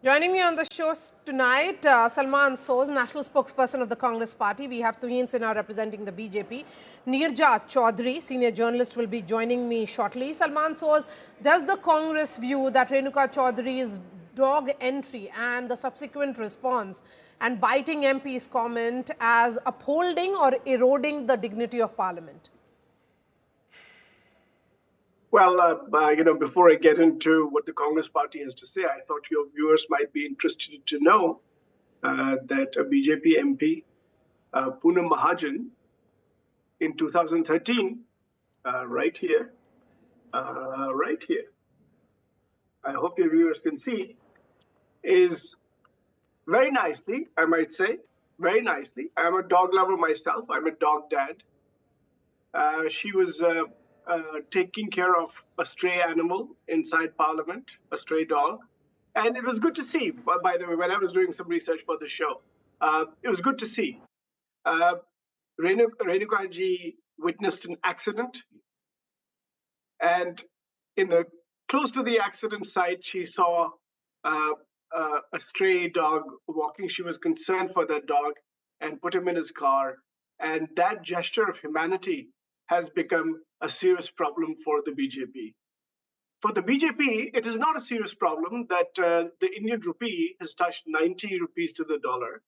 Joining me on the show tonight, Salman Soz, National Spokesperson of the Congress Party. We have Tuhin Sinha representing the BJP. Neerja Chowdhury, senior journalist, will be joining me shortly. Salman Soz, does the Congress view that Renuka Chowdhury's dog entry and the subsequent response and biting MP's comment as upholding or eroding the dignity of Parliament? Well, before I get into what the Congress party has to say, I thought your viewers might be interested to know that a BJP MP, Poonam Mahajan, in 2013, right here, I hope your viewers can see, is very nicely, I might say, very nicely. I'm a dog lover myself. I'm a dog dad. She was taking care of a stray animal inside Parliament, a stray dog. And it was good to see, by the way, when I was doing some research for the show, it was good to see. Renuka ji witnessed an accident. And close to the accident site, she saw a stray dog walking. She was concerned for that dog and put him in his car. And that gesture of humanity has become a serious problem for the BJP. For the BJP, it is not a serious problem that the Indian rupee has touched 90 rupees to the dollar.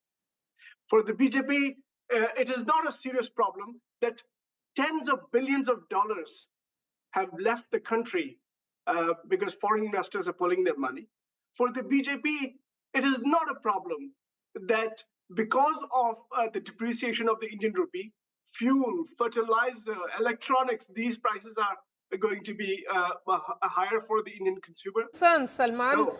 For the BJP, it is not a serious problem that tens of billions of dollars have left the country because foreign investors are pulling their money. For the BJP, it is not a problem that because of the depreciation of the Indian rupee, fuel, fertilizer, electronics, these prices are going to be higher for the Indian consumer. Concerns, Salman, No.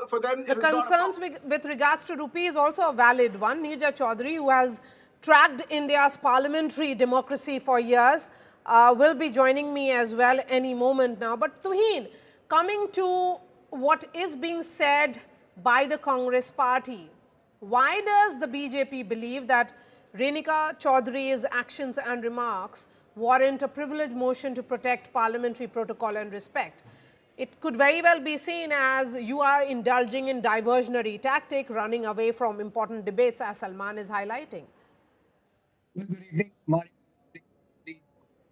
For them, the concerns with regards to rupee is also a valid one. Neerja Chowdhury, who has tracked India's parliamentary democracy for years, will be joining me as well any moment now. But Tuhin, coming to what is being said by the Congress party, why does the BJP believe that Renuka Chowdhury's actions and remarks warrant a privilege motion to protect parliamentary protocol and respect? It could very well be seen as you are indulging in diversionary tactic, running away from important debates, as Salman is highlighting. Good evening, Mari. The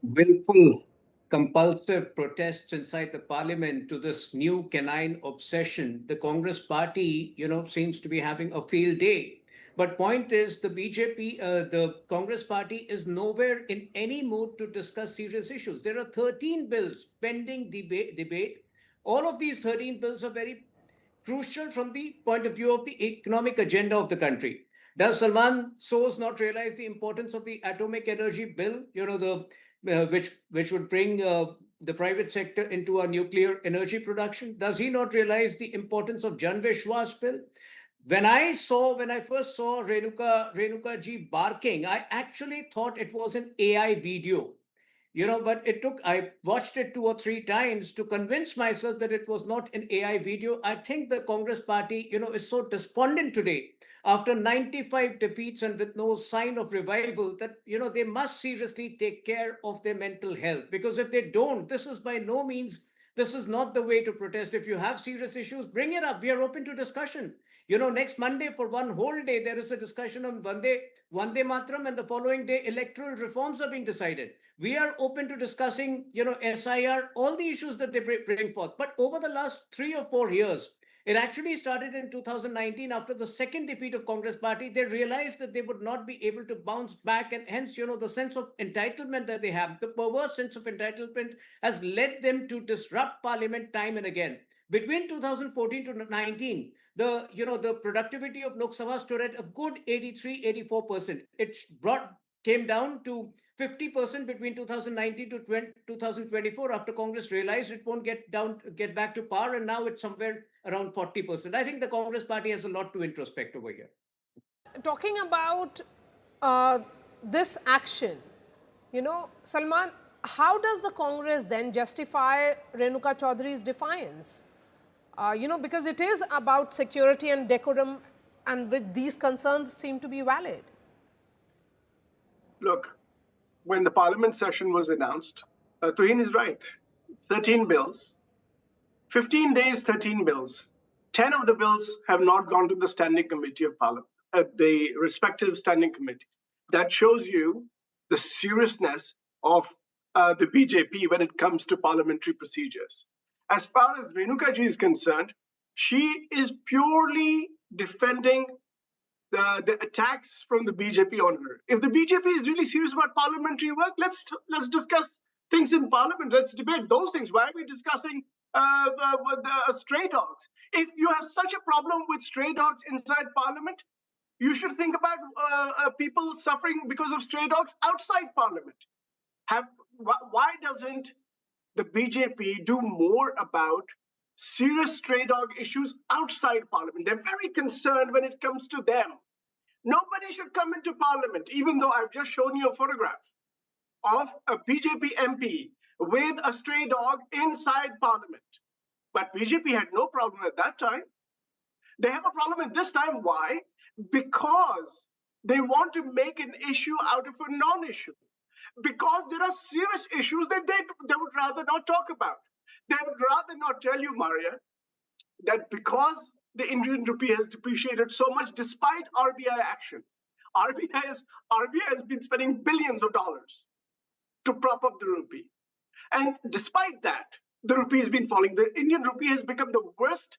willful, compulsive protests inside the parliament to this new canine obsession, the Congress party, seems to be having a field day. But point is, the BJP, the Congress party is nowhere in any mood to discuss serious issues. There are 13 bills pending debate. All of these 13 bills are very crucial from the point of view of the economic agenda of the country. Does Salman Soz not realize the importance of the atomic energy bill? Which would bring the private sector into a nuclear energy production. Does he not realize the importance of Jan Vishwas bill? When I first saw Renuka ji barking, I actually thought it was an AI video. But I watched it 2 or 3 times to convince myself that it was not an AI video. I think the Congress party, is so despondent today after 95 defeats and with no sign of revival that, they must seriously take care of their mental health. Because if they don't, this is not the way to protest. If you have serious issues, bring it up. We are open to discussion. Next Monday for one whole day, there is a discussion on Vande Mataram, and the following day, electoral reforms are being decided. We are open to discussing, SIR, all the issues that they bring forth. But over the last 3 or 4 years, it actually started in 2019 after the second defeat of Congress party. They realized that they would not be able to bounce back, and hence, the sense of entitlement that they have, the perverse sense of entitlement has led them to disrupt parliament time and again. Between 2014 to 19, the productivity of Lok Sabha stood at a good 83-84%. It came down to 50% between 2019 to 2024 after Congress realized it won't get back to par, and now it's somewhere around 40%. I think the Congress party has a lot to introspect over here. Talking about this action, Salman, how does the Congress then justify Renuka Chowdhury's defiance? Because it is about security and decorum, and with these concerns seem to be valid. Look, when the parliament session was announced, Tuhin is right. 13 bills, 15 days, 13 bills. 10 of the bills have not gone to the standing committee of parliament, the respective standing committees. That shows you the seriousness of the BJP when it comes to parliamentary procedures. As far as Renuka ji is concerned, she is purely defending the attacks from the BJP on her. If the BJP is really serious about parliamentary work, let's discuss things in parliament. Let's debate those things. Why are we discussing stray dogs? If you have such a problem with stray dogs inside parliament, you should think about people suffering because of stray dogs outside parliament. Why doesn't the BJP do more about serious stray dog issues outside parliament? They're very concerned when it comes to them. Nobody should come into parliament, even though I've just shown you a photograph of a BJP MP with a stray dog inside parliament. But BJP had no problem at that time. They have a problem at this time. Why? Because they want to make an issue out of a non-issue. Because there are serious issues that they would rather not talk about. They would rather not tell you, Maria, that because the Indian rupee has depreciated so much despite RBI action, RBI has been spending billions of dollars to prop up the rupee. And despite that, the rupee has been falling. The Indian rupee has become the worst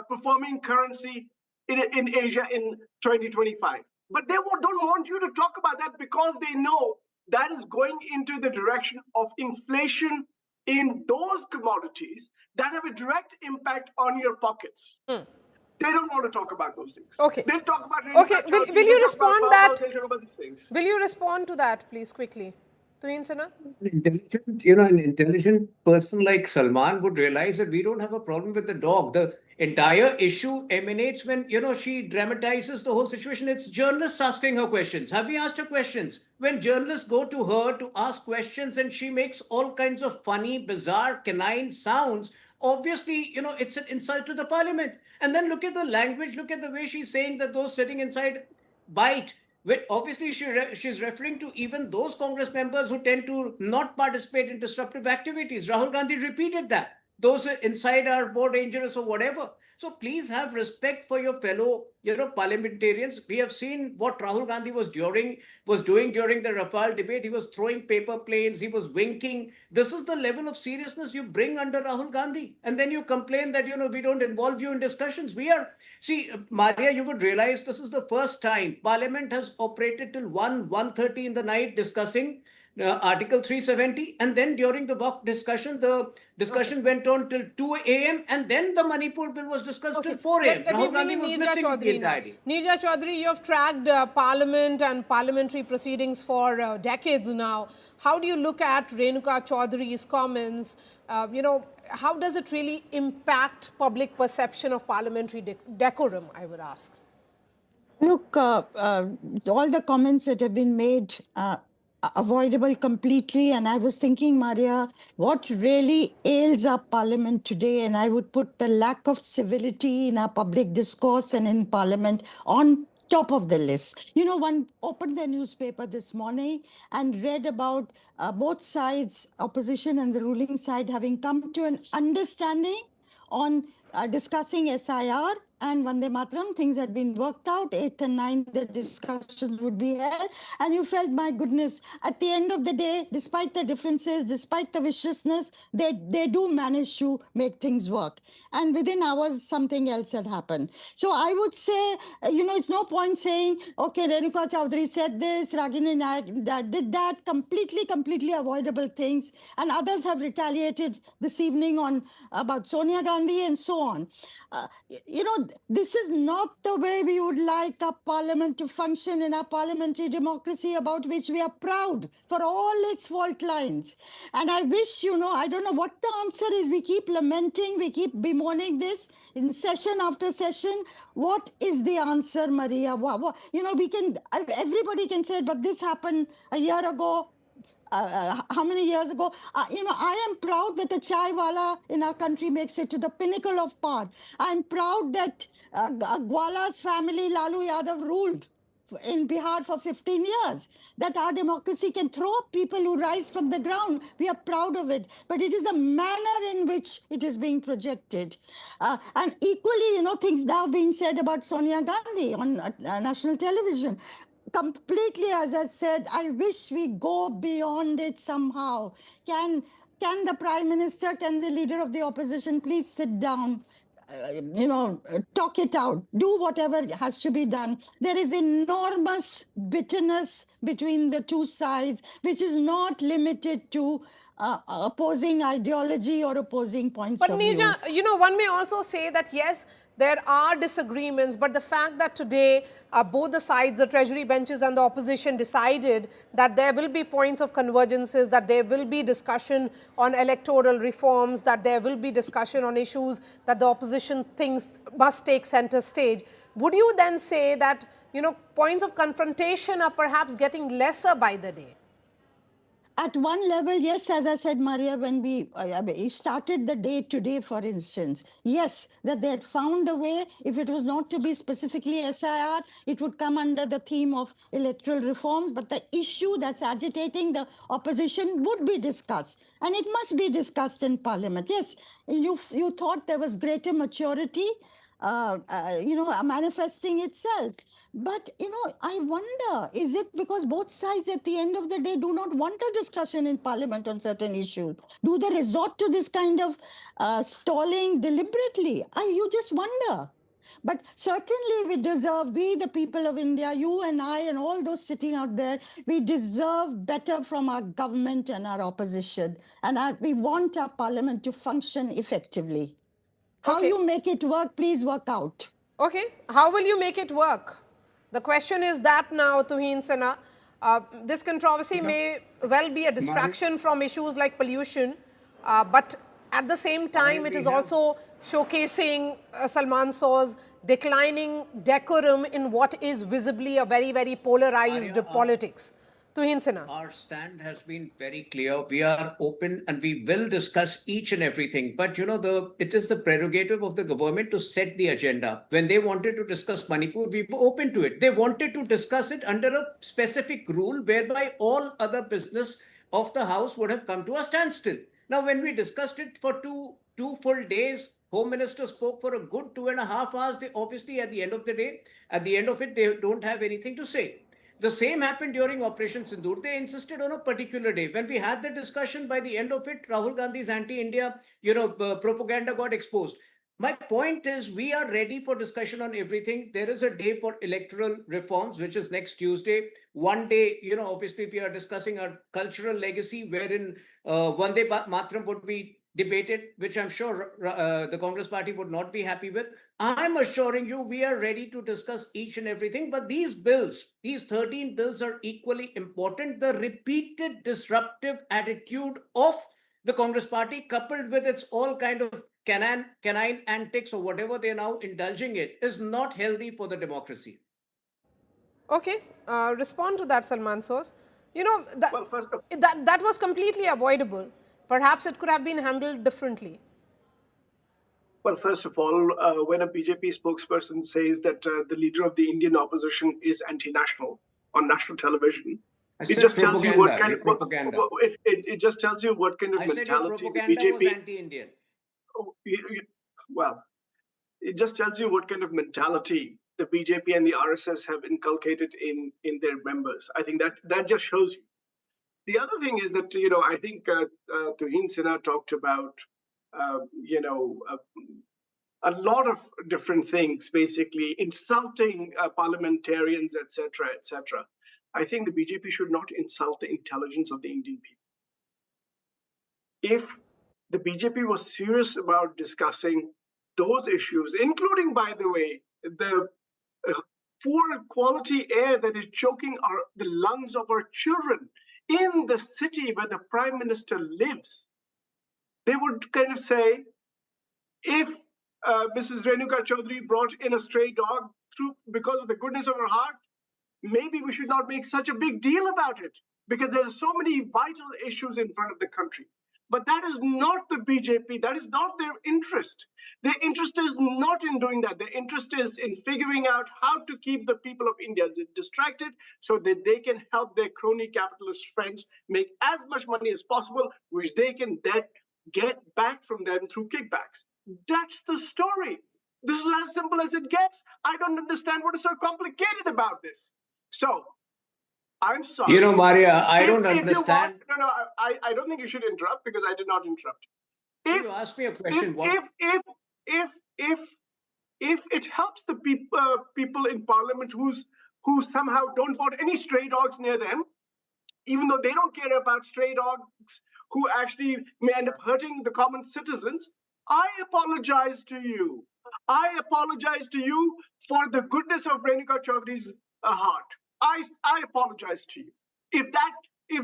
performing currency in Asia in 2025. But they don't want you to talk about that because they know that is going into the direction of inflation in those commodities that have a direct impact on your pockets. They don't want to talk about those things. Okay. They'll talk about Okay, will you respond that? They'll talk about these things. Will you respond to that, please, quickly? Tuhin Sinha? An intelligent person like Salman would realize that we don't have a problem with the dog. The entire issue emanates when, she dramatizes the whole situation. It's journalists asking her questions. Have we asked her questions? When journalists go to her to ask questions and she makes all kinds of funny, bizarre, canine sounds, obviously, it's an insult to the parliament. And then look at the language, look at the way she's saying that those sitting inside bite. Obviously, she's referring to even those Congress members who tend to not participate in disruptive activities. Rahul Gandhi repeated that. Those inside are more dangerous or whatever. So please have respect for your fellow, parliamentarians. We have seen what Rahul Gandhi was doing during the Rafale debate. He was throwing paper planes. He was winking. This is the level of seriousness you bring under Rahul Gandhi. And then you complain that, we don't involve you in discussions. Maria, you would realize this is the first time Parliament has operated till 1:30 in the night discussing Article 370, and then during the WAF discussion, the discussion went on till 2 a.m. and then the Manipur bill was discussed till 4 a.m. Rahul Gandhi was missing the entirety. Neerja Chowdhury, you have tracked Parliament and parliamentary proceedings for decades now. How do you look at Renuka Chowdhury's comments? How does it really impact public perception of parliamentary decorum, I would ask? Look, all the comments that have been made avoidable completely. And I was thinking, Maria, what really ails our parliament today, and I would put the lack of civility in our public discourse and in parliament on top of the list. One opened the newspaper this morning and read about both sides, opposition and the ruling side, having come to an understanding on discussing SIR and Vande Mataram. Things had been worked out. 8th and 9th, the discussions would be held. And you felt, my goodness, at the end of the day, despite the differences, despite the viciousness, they do manage to make things work. And within hours, something else had happened. So I would say, it's no point saying, okay, Renuka Chowdhury said this, Ragini Nayak did that, completely avoidable things. And others have retaliated this evening about Sonia Gandhi and so on. This is not the way we would like our parliament to function in our parliamentary democracy, about which we are proud for all its fault lines. And I wish, I don't know what the answer is. We keep lamenting, we keep bemoaning this in session after session. What is the answer, Maria? Everybody can say, but this happened a year ago. How many years ago? I am proud that the chai wala in our country makes it to the pinnacle of power. I'm proud that Gwala's family, Lalu Yadav, ruled in Bihar for 15 years, that our democracy can throw up people who rise from the ground. We are proud of it. But it is the manner in which it is being projected. And equally, things now being said about Sonia Gandhi on national television. Completely, as I said, I wish we go beyond it somehow. Can the Prime Minister, can the leader of the opposition please sit down? Talk it out, do whatever has to be done. There is enormous bitterness between the two sides, which is not limited to opposing ideology or opposing points But of view. Neerja, one may also say that yes, there are disagreements, but the fact that today both the sides, the treasury benches and the opposition decided that there will be points of convergences, that there will be discussion on electoral reforms, that there will be discussion on issues that the opposition thinks must take center stage. Would you then say that, points of confrontation are perhaps getting lesser by the day? At one level, yes, as I said, Maria, when we started the day today, for instance, yes, that they had found a way. If it was not to be specifically SIR, it would come under the theme of electoral reforms. But the issue that's agitating the opposition would be discussed. And it must be discussed in Parliament. Yes, you thought there was greater maturity, manifesting itself. But, I wonder, is it because both sides at the end of the day do not want a discussion in Parliament on certain issues? Do they resort to this kind of stalling deliberately? You just wonder. But certainly we deserve, we the people of India, you and I and all those sitting out there, we deserve better from our government and our opposition. And we want our Parliament to function effectively. How you make it work, please work out. Okay, how will you make it work? The question is that now, Tuhin Sinha. This controversy may well be a distraction from issues like pollution, but at the same time, it is also showcasing Salman Saw's declining decorum in what is visibly a very, very polarized politics. Tuhin Sinha. Our stand has been very clear. We are open and we will discuss each and everything. But it is the prerogative of the government to set the agenda. When they wanted to discuss Manipur, we were open to it. They wanted to discuss it under a specific rule whereby all other business of the House would have come to a standstill. Now, when we discussed it for two full days, Home Minister spoke for a good 2.5 hours. They obviously, at the end of the day, at the end of it, they don't have anything to say. The same happened during Operation Sindoor. They insisted on a particular day. When we had the discussion, by the end of it, Rahul Gandhi's anti-India, propaganda got exposed. My point is, we are ready for discussion on everything. There is a day for electoral reforms, which is next Tuesday. One day, obviously, we are discussing our cultural legacy, wherein Vande Mataram would be debated, which I'm sure the Congress party would not be happy with. I'm assuring you, we are ready to discuss each and everything. But these bills, these 13 bills are equally important. The repeated disruptive attitude of the Congress party, coupled with its all kind of canine antics or whatever they're now indulging it, is not healthy for the democracy. Okay, respond to that, Salman Source. Well, first of that was completely avoidable. Perhaps it could have been handled differently. Well, first of all, when a BJP spokesperson says that the leader of the Indian opposition is anti-national on national television, it just tells you what kind of propaganda. It just tells you what kind of mentality the BJP was anti-Indian. Well, it just tells you what kind of mentality the BJP and the RSS have inculcated in their members. I think that just shows you. The other thing is that I think Tuhin Sinha talked about a lot of different things, basically insulting parliamentarians, etc., etc. I think the BJP should not insult the intelligence of the Indian people. If the BJP was serious about discussing those issues, including, by the way, the poor quality air that is choking the lungs of our children in the city where the Prime Minister lives, they would kind of say, if Mrs. Renuka Chowdhury brought in a stray dog because of the goodness of her heart, maybe we should not make such a big deal about it, because there are so many vital issues in front of the country. But that is not the BJP. That is not their interest. Their interest is not in doing that. Their interest is in figuring out how to keep the people of India distracted so that they can help their crony capitalist friends make as much money as possible, which they can then get back from them through kickbacks. That's the story. This is as simple as it gets. I don't understand what is so complicated about this. So, I'm sorry. You know, Maria, I don't If understand. you want, I don't think you should interrupt because I did not interrupt. You asked me a question. If it helps the people in parliament who somehow don't want any stray dogs near them, even though they don't care about stray dogs who actually may end up hurting the common citizens, I apologize to you. I apologize to you for the goodness of Renuka Chowdhury's heart. I apologize to you. If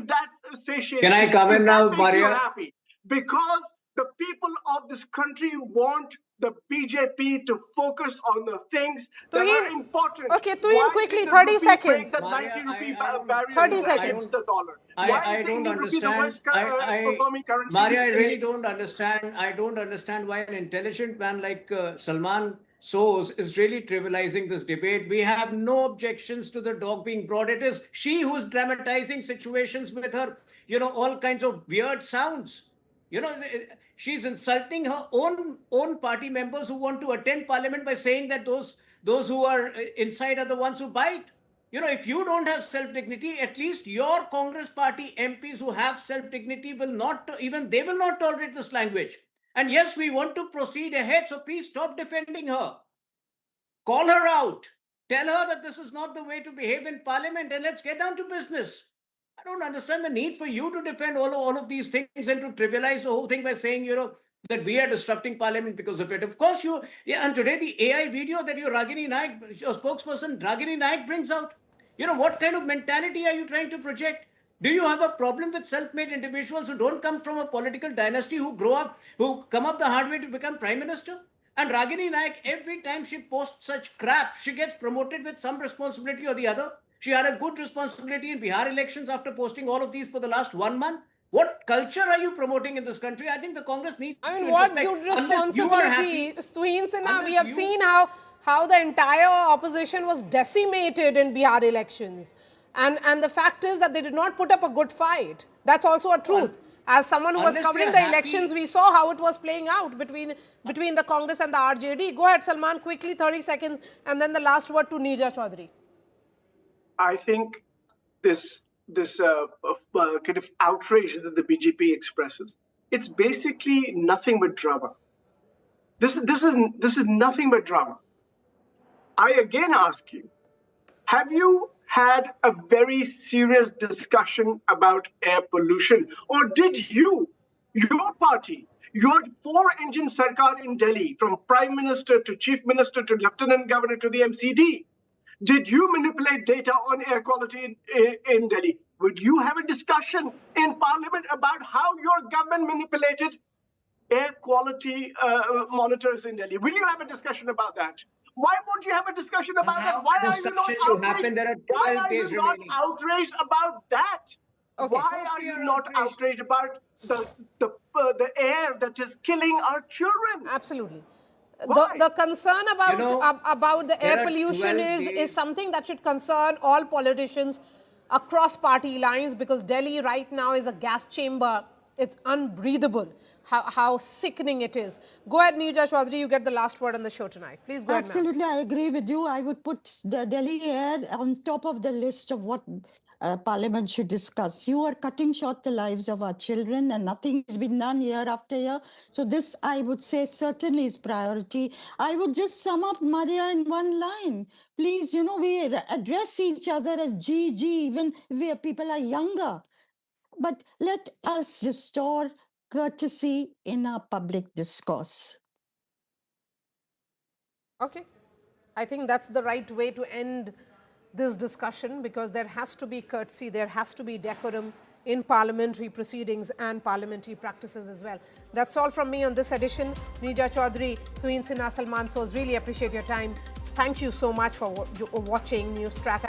that satiates Can I you, come in if now, that makes you Maria? happy, because the people of this country want the BJP to focus on the things that Tuhin, are important. okay, Tuhin, Why quickly, did the 30 rupee seconds. break that Maria, 90 rupee I don't- barrier 30 seconds. against the dollar? Why I is the don't Indian rupee the understand. worst performing currency? Maria, I in really Asia? don't understand. I don't understand why an intelligent man like Salman Soos is really trivializing this debate. We have no objections to the dog being brought. It is she who's dramatizing situations with her, all kinds of weird sounds. She's insulting her own party members who want to attend parliament by saying that those who are inside are the ones who bite. If you don't have self-dignity, at least your Congress party MPs who have self-dignity will not tolerate this language. And yes, we want to proceed ahead, so please stop defending her. Call her out. Tell her that this is not the way to behave in parliament, and let's get down to business. I don't understand the need for you to defend all of these things and to trivialize the whole thing by saying, that we are disrupting parliament because of it. Of course, and today the AI video that your spokesperson Ragini Naik brings out, what kind of mentality are you trying to project? Do you have a problem with self-made individuals who don't come from a political dynasty, who come up the hard way to become prime minister? And Ragini Naik, every time she posts such crap, she gets promoted with some responsibility or the other. She had a good responsibility in Bihar elections after posting all of these for the last 1 month. What culture are you promoting in this country? I think the Congress needs to What introspect. good Unless you are happy, responsibility? Tuhin Sinha, we unless have you- seen how the entire opposition was decimated in Bihar elections. And the fact is that they did not put up a good fight. That's also a truth. As someone who was Unless covering they're the happy- elections, we saw how it was playing out between the Congress and the RJD. Go ahead, Salman, quickly, 30 seconds, and then the last word to Neerja Chowdhury. I think this kind of outrage that the BJP expresses, it's basically nothing but drama. This is nothing but drama. I again ask you, have you had a very serious discussion about air pollution, or did your party, your four-engine sarkar in Delhi, from prime minister to chief minister to lieutenant governor to the MCD, did you manipulate data on air quality in Delhi? Would you have a discussion in parliament about how your government manipulated air quality monitors in Delhi? Will you have a discussion about that? Why won't you have a discussion about that? Allow Why the are you not discussion to outraged? happen. There are Why 12 are you days not remaining. outraged about that? Okay. Why are you not outraged about the air that is killing our children? Absolutely. Why? The concern about the there air are pollution 12 is days. something that should concern all politicians across party lines, because Delhi right now is a gas chamber. It's unbreathable how sickening it is. Go ahead, Neerja Chowdhury, you get the last word on the show tonight. Please go ahead, ma'am. Absolutely, I agree with you. I would put the Delhi air on top of the list of what Parliament should discuss. You are cutting short the lives of our children, and nothing has been done year after year. So this, I would say, certainly is priority. I would just sum up, Maria, in one line. Please, we address each other as GG, even if people are younger. But let us restore courtesy in our public discourse. Okay. I think that's the right way to end this discussion, because there has to be courtesy, there has to be decorum in parliamentary proceedings and parliamentary practices as well. That's all from me on this edition. Neerja Chowdhury, Tuhin Sinha, Salman Soos, really appreciate your time. Thank you so much for watching NewsTrack.